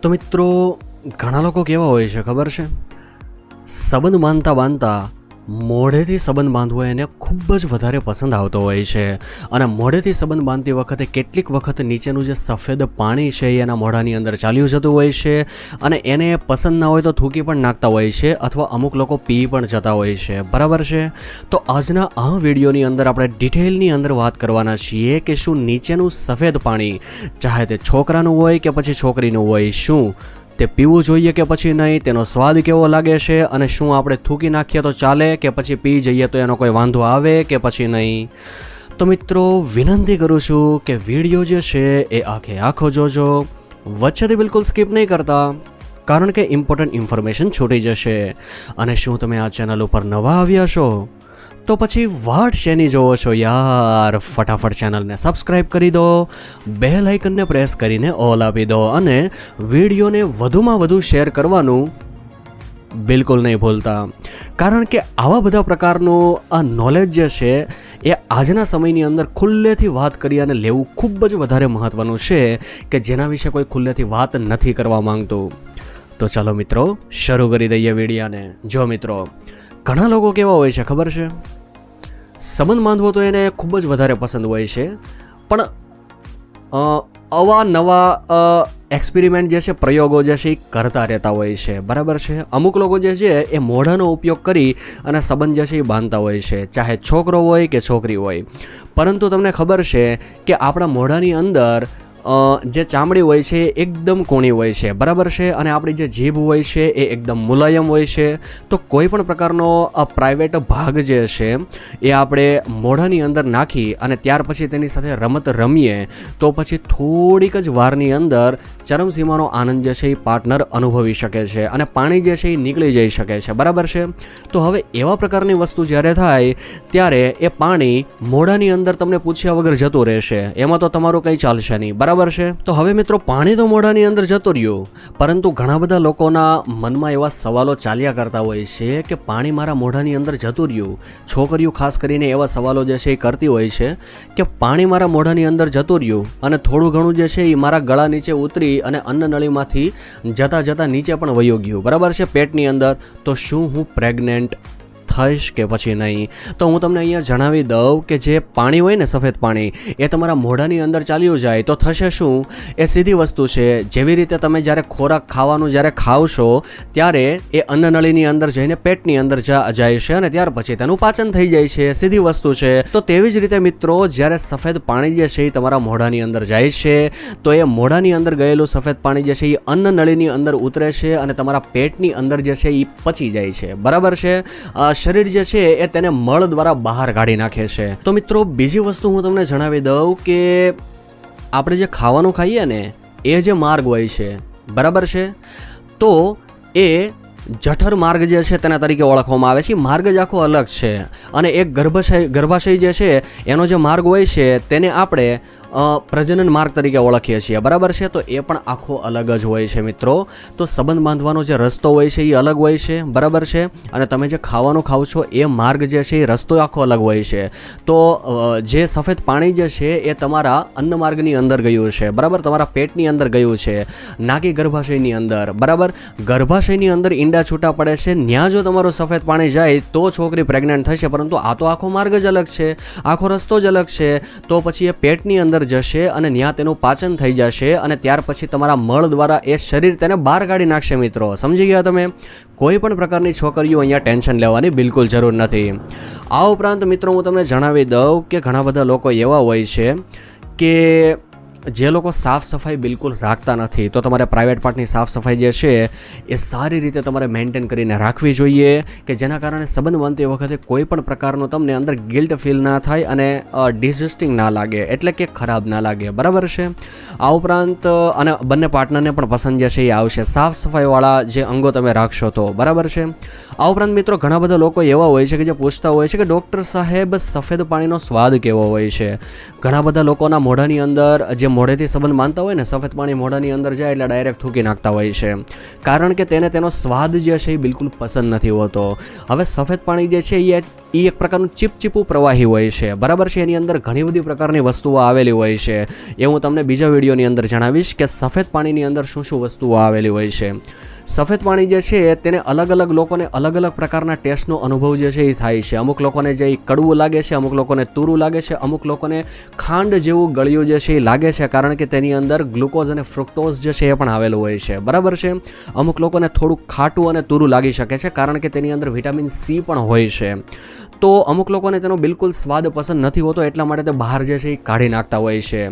તો મિત્રો ઘણા લોકો કેવા હોય છે ખબર છે, સંબંધ બાંધતા બાંધતા મોઢેથી સંબંધ બાંધવો એને ખૂબ જ વધારે પસંદ આવતો હોય છે. અને મોઢેથી સંબંધ બાંધતી વખતે કેટલીક વખત નીચેનું જે સફેદ પાણી છે એના મોઢાની અંદર ચાલ્યું જતું હોય છે અને એને પસંદ ના હોય તો થૂકી પણ નાખતા હોય છે અથવા અમુક લોકો પી પણ જતા હોય છે. બરાબર છે. તો આજના આ વિડીયોની અંદર આપણે ડિટેલની અંદર વાત કરવાના છીએ કે શું નીચેનું સફેદ પાણી, ચાહે તે છોકરાનું હોય કે પછી છોકરીનું હોય, શું તે પીવું જોઈએ કે પછી નહીં, તેનો સ્વાદ કેવો લાગે છે અને શું આપણે થૂકી નાખીએ તો ચાલે કે પછી પી જઈએ તો એનો કોઈ વાંધો આવે કે પછી નહીં. તો મિત્રો વિનંતી કરું છું કે વિડીયો જે છે એ આખો જોજો, વચ્ચેથી બિલકુલ સ્કીપ નહીં કરતા, કારણ કે ઇમ્પોર્ટન્ટ ઇન્ફોર્મેશન છૂટી જશે. અને શું તમે આ ચેનલ ઉપર નવા આવ્યા છો તો પછી વાટ શેની જોવો છો યાર, ફટાફટ ચેનલને સબસ્ક્રાઈબ કરી દો, બેલ આઇકનને પ્રેસ કરીને ઓલ આપી દો અને વિડીયોને વધુમાં વધુ શેર કરવાનું બિલકુલ નહીં ભૂલતા, કારણ કે આવા બધા પ્રકારનું આ નોલેજ જે છે એ આજના સમયની અંદર ખુલ્લેથી વાત કરી અને લેવું ખૂબ જ વધારે મહત્ત્વનું છે કે જેના વિશે કોઈ ખુલ્લેથી વાત નથી કરવા માંગતું. તો ચાલો મિત્રો શરૂ કરી દઈએ વિડીયાને. જો મિત્રો ઘણા લોકો કેવા હોય છે ખબર છે, સંબંધ બાંધવો તો એને ખૂબ જ વધારે પસંદ હોય છે, પણ અવાનવા એક્સપેરિમેન્ટ જે છે, પ્રયોગો જે છે એ કરતા રહેતા હોય છે. બરાબર છે. અમુક લોકો જે છે એ મોઢાનો ઉપયોગ કરી અને સંબંધ જે છે એ બાંધતા હોય છે, ચાહે છોકરો હોય કે છોકરી હોય. પરંતુ તમને ખબર છે કે આપણા મોઢાની અંદર જે ચામડી હોય છે એકદમ કોણી હોય છે. બરાબર છે. અને આપણી જે જીભ હોય છે એ એકદમ મુલાયમ હોય છે. તો કોઈ પણ પ્રકારનો પ્રાઇવેટ ભાગ જે છે એ આપણે મોઢાની અંદર નાખી અને ત્યાર પછી તેની સાથે રમત રમીએ તો પછી થોડીક જ વારની અંદર ચરમસીમાનો આનંદ જે છે એ પાર્ટનર અનુભવી શકે છે અને પાણી જે છે એ નીકળી જઈ શકે છે. બરાબર છે. તો હવે એવા પ્રકારની વસ્તુ જ્યારે થાય ત્યારે એ પાણી મોઢાની અંદર તમને પૂછ્યા વગર જતું રહેશે, એમાં તો તમારું કંઈ ચાલશે નહીં. બરાબર છે. તો હવે મિત્રો પાણી તો મોઢાની અંદર જતું રહ્યું, પરંતુ ઘણા બધા લોકોના મનમાં એવા સવાલો ચાલ્યા કરતા હોય છે કે પાણી મારા મોઢાની અંદર જતું રહ્યું. છોકરીઓ ખાસ કરીને એવા સવાલો જે છે એ કરતી હોય છે કે પાણી મારા મોઢાની અંદર જતું રહ્યું અને થોડું ઘણું જે છે એ મારા ગળા નીચે ઉતરી અને અન્નનળીમાંથી જતાં જતાં નીચે પણ વયો ગયું. બરાબર છે, પેટની અંદર. તો શું હું પ્રેગ્નેન્ટ થઈશ કે પછી નહીં? તો હું તમને અહીંયા જણાવી દઉં કે જે પાણી હોય ને, સફેદ પાણી, એ તમારા મોઢાની અંદર ચાલ્યું જાય તો થશે શું? એ સીધી વસ્તુ છે. જેવી રીતે તમે જ્યારે ખોરાક ખાવાનું જ્યારે ખાવશો ત્યારે એ અન્નનળીની અંદર જઈને પેટની અંદર જાય છે અને ત્યાર પછી તેનું પાચન થઈ જાય છે. સીધી વસ્તુ છે. તો તેવી જ રીતે મિત્રો જ્યારે સફેદ પાણી જે છે એ તમારા મોઢાની અંદર જાય છે તો એ મોઢાની અંદર ગયેલું સફેદ પાણી જે છે એ અન્નનળીની અંદર ઉતરે છે અને તમારા પેટની અંદર જે છે એ પચી જાય છે. બરાબર છે. શરીર જે છે એ તેને મળ દ્વારા બહાર કાઢી નાખે છે. તો મિત્રો બીજી વસ્તુ હું તમને જણાવી દઉં કે આપણે જે ખાવાનું ખાઈએ ને એ જે માર્ગ હોય છે, બરાબર છે, તો એ જઠર માર્ગ જે છે તેના તરીકે ઓળખવામાં આવે છે. માર્ગ જ આખો અલગ છે અને એક ગર્ભાશય જે છે એનો જે માર્ગ હોય છે તેને આપણે પ્રજનન માર્ગ તરીકે ઓળખીએ છીએ. બરાબર છે. તો એ પણ આખો અલગ જ હોય છે મિત્રો. તો સંબંધ બાંધવાનો જે રસ્તો હોય છે એ અલગ હોય છે. બરાબર છે. અને તમે જે ખાવાનું ખાવ છો એ માર્ગ જે છે એ રસ્તો આખો અલગ હોય છે. તો જે સફેદ પાણી જે છે એ તમારા અન્ન માર્ગની અંદર ગયું છે, બરાબર, તમારા પેટની અંદર ગયું છે, નાકી ગર્ભાશયની અંદર. બરાબર. ગર્ભાશયની અંદર ઈંડા છૂટા પડે છે, ત્યાં જો તમારું સફેદ પાણી જાય તો છોકરી પ્રેગ્નન્ટ થશે. પરંતુ આ તો આખો માર્ગ જ અલગ છે, આખો રસ્તો જ અલગ છે. તો પછી એ પેટની અંદર જશે અને ત્યાં તેનું પાચન થઈ જશે અને ત્યાર પછી તમારા મળ દ્વારા એ શરીર તેને બહાર કાઢી નાખશે. મિત્રો સમજી ગયા તમે? કોઈ પણ પ્રકારની છોકરીઓ અહીંયા ટેન્શન લેવાની બિલકુલ જરૂર નથી. આ ઉપરાંત મિત્રો હું તમને જણાવી દઉં કે ઘણા બધા લોકો એવા હોય છે કે જે લોકો સાફ સફાઈ બિલકુલ રાખતા નથી. તો તમારે પ્રાઇવેટ પાર્ટની સાફ સફાઈ જે છે એ સારી રીતે તમારે મેન્ટેન કરીને રાખવી જોઈએ કે જેના કારણે સંબંધ બાંધતી વખતે કોઈ પણ પ્રકારનું તમને અંદર ગિલ્ટ ફીલ ના થાય અને ડિસજસ્ટિંગ ના લાગે, એટલે કે ખરાબ ના લાગે. બરાબર છે. આ ઉપરાંત અને બંને પાર્ટનરને પણ પસંદ જે છે એ આવશે સાફ સફાઈવાળા જે અંગો તમે રાખશો તો. બરાબર છે. આ ઉપરાંત મિત્રો ઘણા બધા લોકો એવા હોય છે કે જે પૂછતા હોય છે કે ડૉક્ટર સાહેબ સફેદ પાણીનો સ્વાદ કેવો હોય છે? ઘણા બધા લોકોના મોઢાની અંદર જે મોઢેથી સંબંધ માનતા હોય ને, સફેદ પાણી મોઢાની અંદર જાય એટલે ડાયરેક્ટ થૂકી નાખતા હોય છે, કારણ કે તેને તેનો સ્વાદ જે છે એ બિલકુલ પસંદ નથી હોતો. હવે સફેદ પાણી જે છે એ એક પ્રકારનું ચીપચીપું પ્રવાહી હોય છે, બરાબર છે. એની અંદર ઘણી બધી પ્રકારની વસ્તુઓ આવેલી હોય છે. એ હું તમને બીજા વિડીયોની અંદર જણાવીશ કે સફેદ પાણીની અંદર શું શું વસ્તુઓ આવેલી હોય છે. સફેદ પાણી જે છે તેને અલગ અલગ લોકોને અલગ અલગ પ્રકારના ટેસ્ટનો અનુભવ જે છે એ થાય છે. અમુક લોકોને જે કડવું લાગે છે, અમુક લોકોને તુરું લાગે છે, અમુક લોકોને ખાંડ જેવું ગળ્યું જે છે એ લાગે છે, કારણ કે તેની અંદર ગ્લુકોઝ અને ફ્રુક્ટોઝ જે છે એ પણ આવેલું હોય છે, બરાબર છે. અમુક લોકોને થોડુંક ખાટું અને તુરું લાગી શકે છે, કારણ કે તેની અંદર વિટામિન સી પણ હોય છે. તો અમુક લોકોને તેનો બિલકુલ સ્વાદ પસંદ નથી હોતો, એટલા માટે તે બહાર જે છે એ કાઢી નાખતા હોય છે.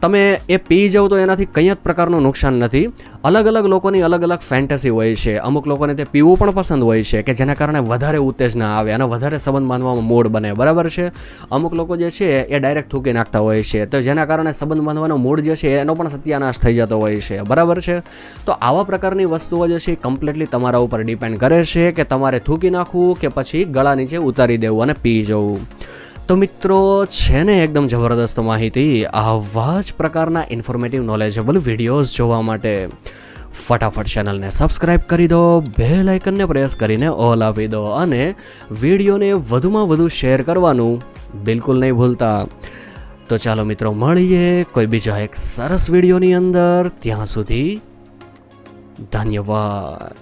તમે એ પી જાઓ તો એનાથી કંઈ જ પ્રકારનું નુકસાન નથી. અલગ અલગ લોકોની અલગ અલગ ફેન્ટસી હોય છે. અમુક લોકોને તે પીવું પણ પસંદ હોય છે કે જેના કારણે વધારે ઉત્તેજના આવે અને વધારે સંબંધ બાંધવામાં મૂડ બને, બરાબર છે. અમુક લોકો જે છે એ ડાયરેક્ટ થૂકી નાખતા હોય છે, તો જેના કારણે સંબંધ બાંધવાનો મૂડ જે છે એનો પણ સત્યાનાશ થઈ જતો હોય છે, બરાબર છે. તો આવા પ્રકારની વસ્તુઓ જે છે એ કમ્પ્લીટલી તમારા ઉપર ડિપેન્ડ કરે છે કે તમારે થૂકી નાખવું કે પછી ગળા નીચે ઉતારી દેવું અને પી જવું. તો મિત્રો છે ને એકદમ જબરદસ્ત માહિતી. આવા જ પ્રકારના ઇન્ફોર્મેટિવ નોલેજેબલ વિડીયોઝ જોવા માટે ફટાફટ ચેનલને સબસ્ક્રાઈબ કરી દો, બેલ આઇકનને પ્રેસ કરીને ઓલ આપી દો અને વિડીયોને વધુમાં વધુ શેર કરવાનું બિલકુલ નહીં ભૂલતા. તો ચાલો મિત્રો મળીએ કોઈ બીજા એક સરસ વિડીયોની અંદર. ત્યાં સુધી ધન્યવાદ.